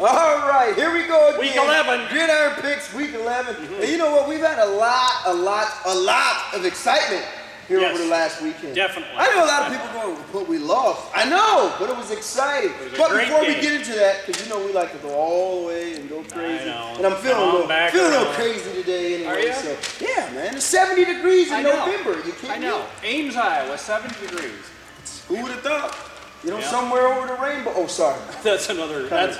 All right, here we go again. Week 11. Gridiron Picks, week 11. And you know what? We've had a lot of excitement here over the last weekend. Definitely. I know a lot of people going, but we lost. I know, but it was exciting. But before we get into that, because you know we like to go all the way and go crazy. I know. And I'm feeling a little crazy today anyway. Are you? So, yeah, man. It's 70 degrees in November. You can't I know. Ames, Iowa, 70 degrees. Who would have thought? You know, somewhere over the rainbow. Oh, sorry. That's another. That's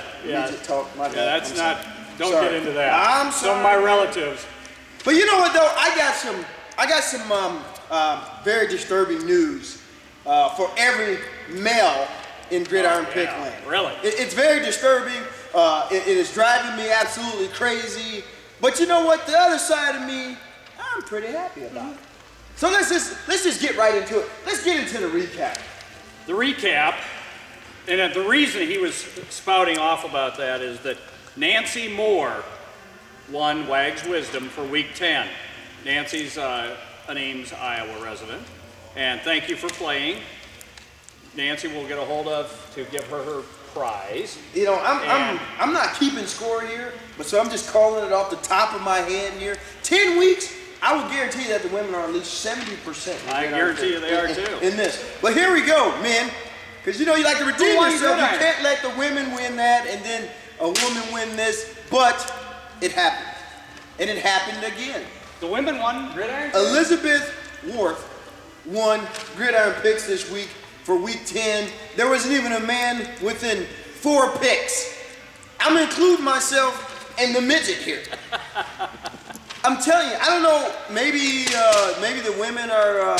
talk. My bad. Yeah, that's not. Sorry. Don't get into that. I'm sorry. Some of my relatives. But you know what though? I got some very disturbing news for every male in Gridiron Pick land. Really? It's very disturbing. It is driving me absolutely crazy. But you know what? The other side of me, I'm pretty happy about it. So let's just get right into it. Let's get into the recap. The recap, and the reason he was spouting off about that is that Nancy Moore won Wag's Wisdom for week 10. Nancy's an Ames, Iowa resident, and thank you for playing. Nancy will get a hold of to give her prize. You know, I'm not keeping score here, but so I'm just calling it off the top of my head here. 10 weeks. I would guarantee that the women are at least 70%. I guarantee you they are too. In this. But here we go, men. Because you know you like to redeem yourself. You can't let the women win that and then a woman win this. But it happened. And it happened again. The women won Gridiron? Elizabeth Worth won Gridiron Picks this week for week 10. There wasn't even a man within 4 picks. I'm including myself and the midget here. I'm telling you, I don't know, maybe the women are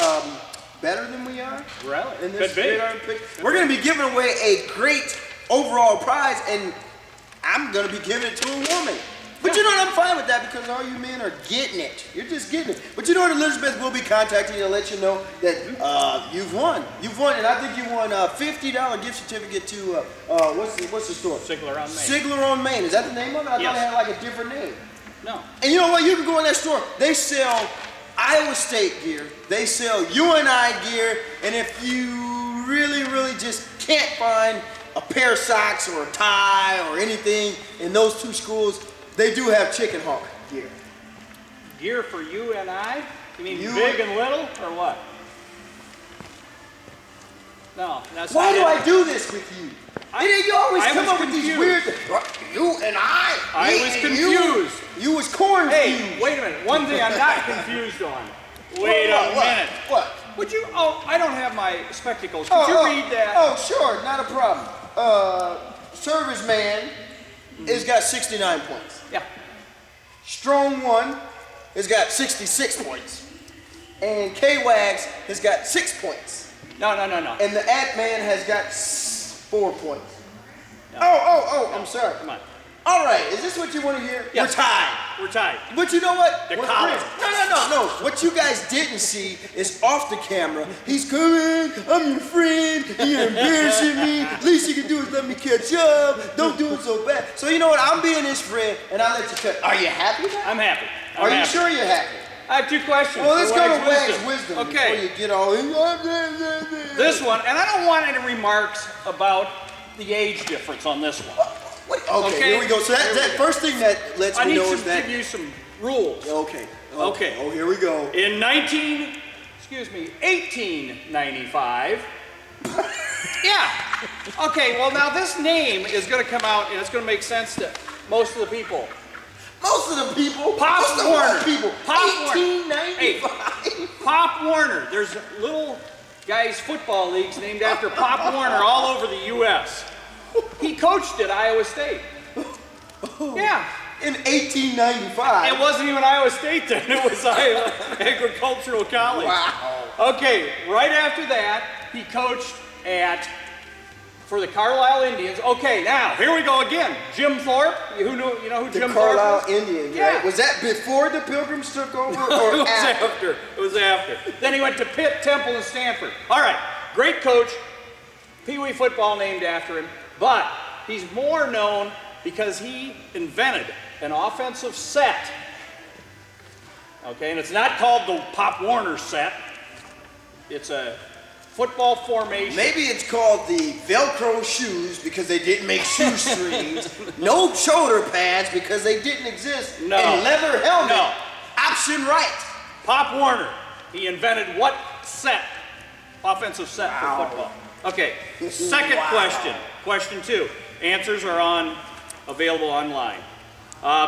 better than we are. Really? In this Gridiron Pick. We're going to be giving away a great overall prize, and I'm going to be giving it to a woman. But you know what, I'm fine with that because all you men are getting it. You're just getting it. But you know what, Elizabeth will be contacting you to let you know that you've won. You've won, and I think you won a $50 gift certificate to, what's the store? Sigler on Main. Sigler on Main. Is that the name of it? I thought it had like a different name. No. And you know what? You can go in that store. They sell Iowa State gear. They sell UNI gear. And if you really just can't find a pair of socks or a tie or anything in those 2 schools, they do have Chicken Hawk gear. Gear for UNI? You mean big and little or what? No, that's Why not do I do this with you? You always come up with these weird. You and I was confused. You was corn. Hey, wait a minute. One thing I'm not confused on. Wait a minute. What? Would you? Oh, I don't have my spectacles. Could you read that? Oh, sure, not a problem. Serviceman has got 69 points. Yeah. Strong One has got 66 points, and K-Wags has got 6 points. No. And the Ant-Man has got 4 points. No. Oh, I'm sorry. Come on. All right, is this what you want to hear? Yeah. We're tied. We're tied. But you know what? They're college. No. What you guys didn't see is off the camera. He's coming. I'm your friend. You're embarrassing me. Least you can do is let me catch up. Don't do it so bad. So you know what? I'm being his friend, and I'll let you cut. Are you happy now? I'm happy. Are you sure you're happy? I have 2 questions. Well, let's go to Wag's Wisdom okay. before you get all in. This one, and I don't want any remarks about the age difference on this one. Okay, here we go. So that first thing that lets me know is that... I need to give you some rules. Okay. Oh, here we go. In 1895. Yeah. Okay, well now this name is going to come out and it's going to make sense to most of the people. Most of the people? Pop Warner. People. Pop 1895. Hey, Pop Warner. There's little guys football leagues named after Pop Warner all over the U.S. He coached at Iowa State. Yeah. In 1895. It wasn't even Iowa State then. It was Iowa Agricultural College. Wow. Okay, right after that, he coached for the Carlisle Indians. Okay, now, here we go again. Jim Thorpe. You know who Jim Thorpe was? The Carlisle Indians, yeah. Right? Was that before the Pilgrims took over or it was after? It was after. Then he went to Pitt, Temple, and Stanford. All right, great coach. Pee Wee football named after him. But he's more known because he invented an offensive set. Okay, and it's not called the Pop Warner set. It's a football formation. Maybe it's called the Velcro shoes because they didn't make shoestrings. No shoulder pads because they didn't exist. No. And leather helmet. No. Option right. Pop Warner, he invented what set? Offensive set for football. Okay, second question. Question 2. Answers are available online.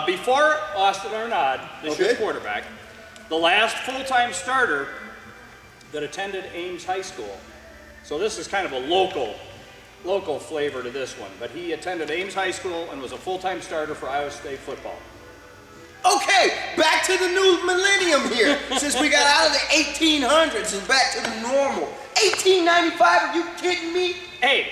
Before Austin Arnaud, this year's quarterback, the last full-time starter that attended Ames High School. So this is kind of a local flavor to this one, but he attended Ames High School and was a full-time starter for Iowa State football. Okay, back to the new millennium here. Since we got out of the 1800s and back to the normal. 1895, are you kidding me? Hey,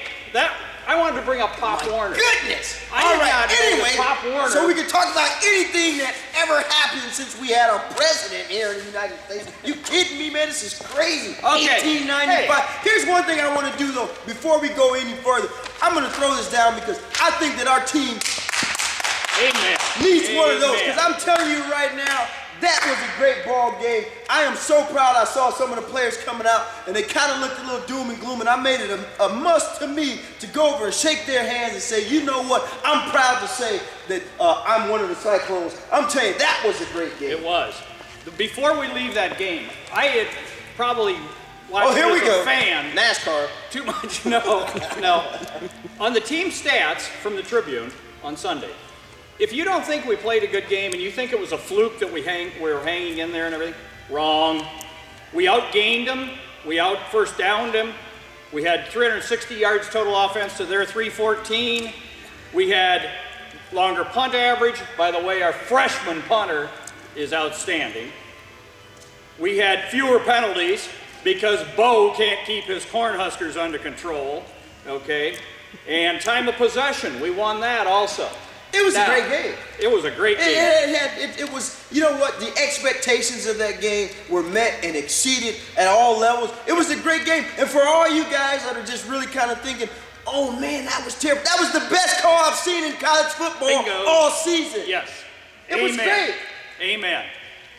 I wanted to bring up Pop Warner. Goodness! All right, anyway, Pop Warner. so we can talk about anything that ever happened since we had our president here in the United States. You kidding me, man? This is crazy. Okay. 1895. Hey. Here's one thing I want to do, though, before we go any further. I'm going to throw this down because I think that our team needs one of those. Because I'm telling you right now, that was a great ball game. I am so proud. I saw some of the players coming out, and they kind of looked a little doom and gloom, and I made it a must to me to go over and shake their hands and say, you know what? I'm proud to say that I'm one of the Cyclones. I'm telling you, that was a great game. It was. Before we leave that game, I had probably watched here we as go. a fan NASCAR. too much. No. On the team stats from the Tribune on Sunday, if you don't think we played a good game and you think it was a fluke that we were hanging in there and everything, wrong. We outgained them. We out first downed them. We had 360 yards total offense to their 314. We had longer punt average. By the way, our freshman punter is outstanding. We had fewer penalties because Bo can't keep his Cornhuskers under control, okay? And time of possession, we won that also. It was a great game. It was a great game. It was, you know what, the expectations of that game were met and exceeded at all levels. It was a great game. And for all you guys that are just really kind of thinking, oh man, that was terrible. That was the best call I've seen in college football all season. Yes. It was great. Amen.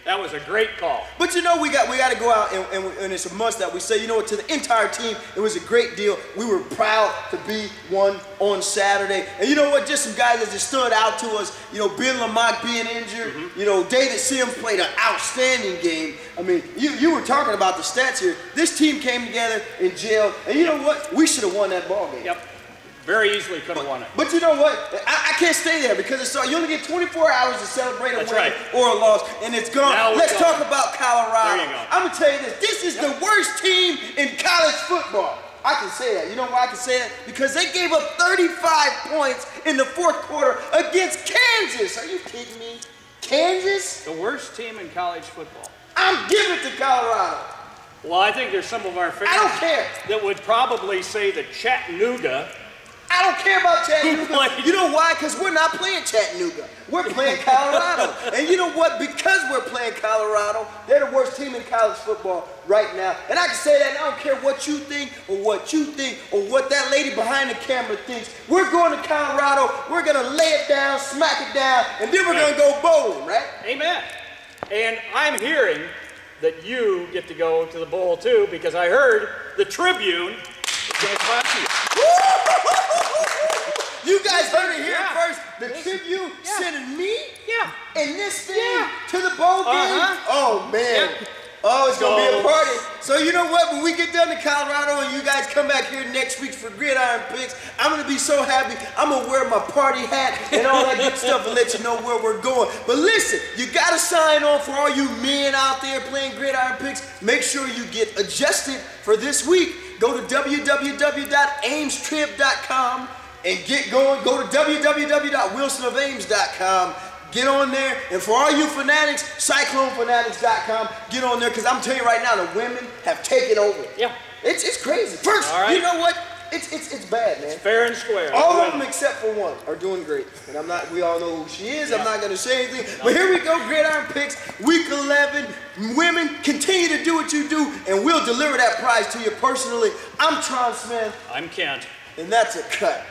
That was a great call. But you know, we got to go out and it's a must that we say, you know what, to the entire team, it was a great deal. We were proud to be one on Saturday. And you know what, just some guys that just stood out to us, you know, Ben Lamont being injured, you know, David Sims played an outstanding game. I mean, you were talking about the stats here. This team came together in jail, and you know what, we should have won that ball game. Yep. Very easily could have won it. But you know what? I can't stay there because it's you only get 24 hours to celebrate a win or a loss, and it's gone. Let's talk about Colorado. There you go. I'm going to tell you this. This is the worst team in college football. I can say that. You know why I can say that? Because they gave up 35 points in the fourth quarter against Kansas. Are you kidding me? Kansas? The worst team in college football. I'm giving it to Colorado. Well, I think there's some of our fans I don't care. that would probably say that Chattanooga. I don't care about Chattanooga. You know why? Because we're not playing Chattanooga. We're playing Colorado. And you know what? Because we're playing Colorado, they're the worst team in college football right now. And I can say that, and I don't care what you think or what you think or what that lady behind the camera thinks. We're going to Colorado. We're going to lay it down, smack it down, and then we're going to go bowling, right? Amen. And I'm hearing that you get to go to the bowl too, because I heard the Tribune is going to sponsor you. You guys heard it here first. The Tribune sending me and this thing to the bowl game. Oh man. Oh, it's going to be a party. So you know what? When we get down to Colorado and you guys come back here next week for Gridiron Picks, I'm going to be so happy. I'm going to wear my party hat and all that good stuff and let you know where we're going. But listen, you got to sign on for all you men out there playing Gridiron Picks. Make sure you get adjusted for this week. Go to www.amestrib.com and get going. Go to www.wilsonofames.com. Get on there, and for all you fanatics, CycloneFanatics.com, get on there, because I'm telling you right now, the women have taken over. Yeah. It's crazy. First, you know what? It's bad, man. It's fair and square. All of them except for one are doing great. And we all know who she is. I'm not going to say anything. But here we go, Gridiron Picks, week 11. Women, continue to do what you do, and we'll deliver that prize to you personally. I'm Tron Smith. I'm Kent. And that's a cut.